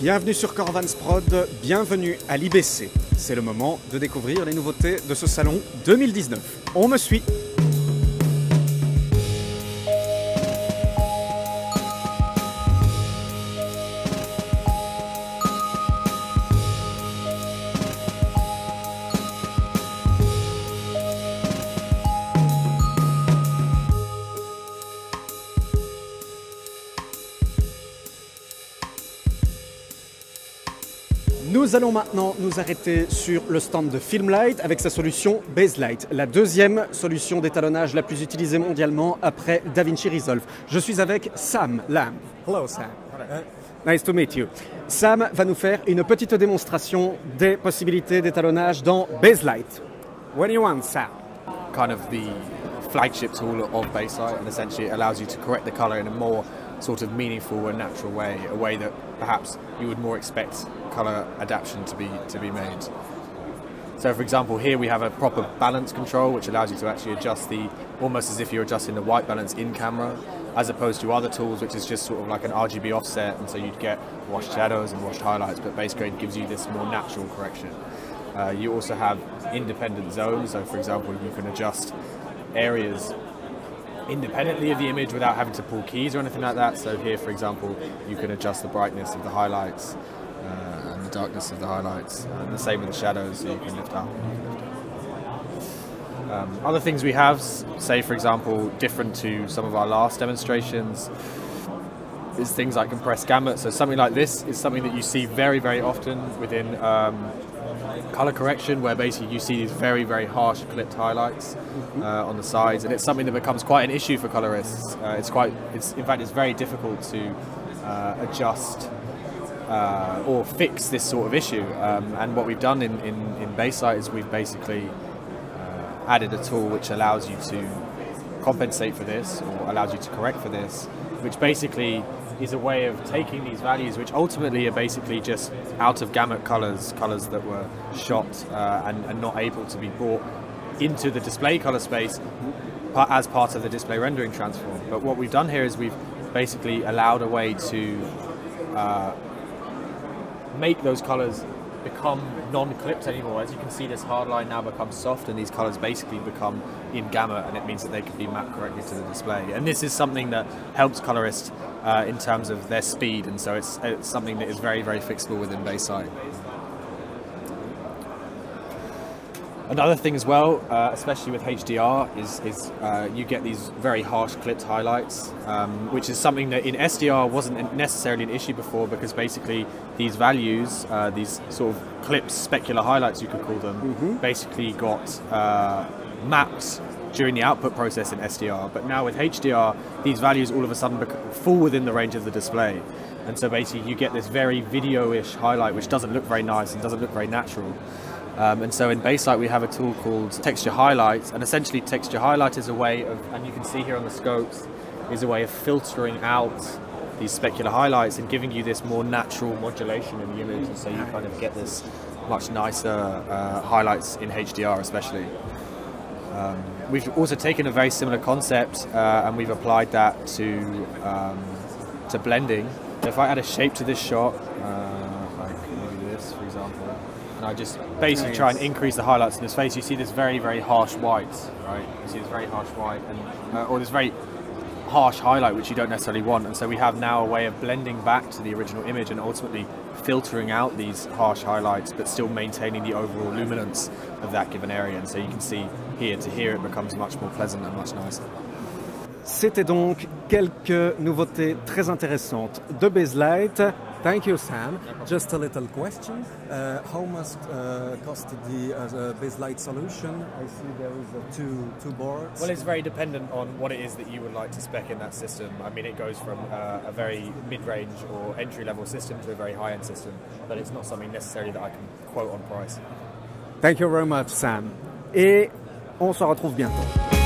Bienvenue sur Corvans Prod, bienvenue à l'IBC. C'est le moment de découvrir les nouveautés de ce salon 2019. On me suit. Nous allons maintenant nous arrêter sur le stand de Filmlight avec sa solution Baselight, la deuxième solution d'étalonnage la plus utilisée mondialement après DaVinci Resolve. Je suis avec Sam Lamb. Hello Sam. Nice to meet you. Sam va nous faire une petite démonstration des possibilités d'étalonnage dans Baselight. What do you want, Sam? Kind of the flagship tool of Baselight, and essentially it allows you to correct the color in a more sort of meaningful and natural way, a way that perhaps you would more expect color adaptation to be made. So for example, here we have a proper balance control which allows you to actually adjust almost as if you're adjusting the white balance in camera, as opposed to other tools which is just sort of like an RGB offset, and so you'd get washed shadows and washed highlights, but Basegrade gives you this more natural correction. You also have independent zones, so for example you can adjust areas independently of the image without having to pull keys or anything like that. So here, for example, you can adjust the brightness of the highlights and the darkness of the highlights, and the same with the shadows, so you can lift up. Other things we have, say for example, different to some of our last demonstrations, is things like compressed gamut. So something like this is something that you see very, very often within color correction, where basically you see these very, very harsh clipped highlights on the sides, and it's something that becomes quite an issue for colorists. In fact, it's very difficult to adjust or fix this sort of issue. And what we've done in Baselight is we've basically added a tool which allows you to compensate for this, or allows you to correct for this, which basically is a way of taking these values, which ultimately are basically just out of gamut colors that were shot and not able to be brought into the display color space as part of the display rendering transform. But what we've done here is we've basically allowed a way to make those colors become non-clipped anymore. As you can see, this hard line now becomes soft, and these colors basically become in gamma, and it means that they can be mapped correctly to the display. And this is something that helps colorists in terms of their speed, and so it's something that is very, very fixable within Baselight. Another thing as well, especially with HDR, is you get these very harsh clipped highlights, which is something that in SDR wasn't necessarily an issue before, because basically these values, these sort of clipped specular highlights you could call them, basically got mapped during the output process in SDR. But now with HDR, these values all of a sudden fall within the range of the display. And so basically you get this very video-ish highlight which doesn't look very nice and doesn't look very natural. And so in Baselight we have a tool called Texture Highlight, and essentially Texture Highlight is a way of, and you can see here on the scopes, is a way of filtering out these specular highlights and giving you this more natural modulation in the image, and so you kind of get this much nicer highlights in HDR especially. We've also taken a very similar concept and we've applied that to blending. So if I add a shape to this shot, like maybe this for example, and I just basically try and increase the highlights in this face, you see this very, very harsh white, right? You see this very harsh white, and or this very harsh highlight which you don't necessarily want. And so we have now a way of blending back to the original image and ultimately filtering out these harsh highlights, but still maintaining the overall luminance of that given area. And so you can see here it becomes much more pleasant and much nicer. C'était donc quelques nouveautés très intéressantes de Baselight. Thank you, Sam. Just a little question. How much cost the Baselight solution? I see there is two boards. Well, it's very dependent on what it is that you would like to spec in that system. I mean, it goes from a very mid-range or entry-level system to a very high-end system, but it's not something necessarily that I can quote on price. Thank you very much, Sam. Et on se retrouve bientôt.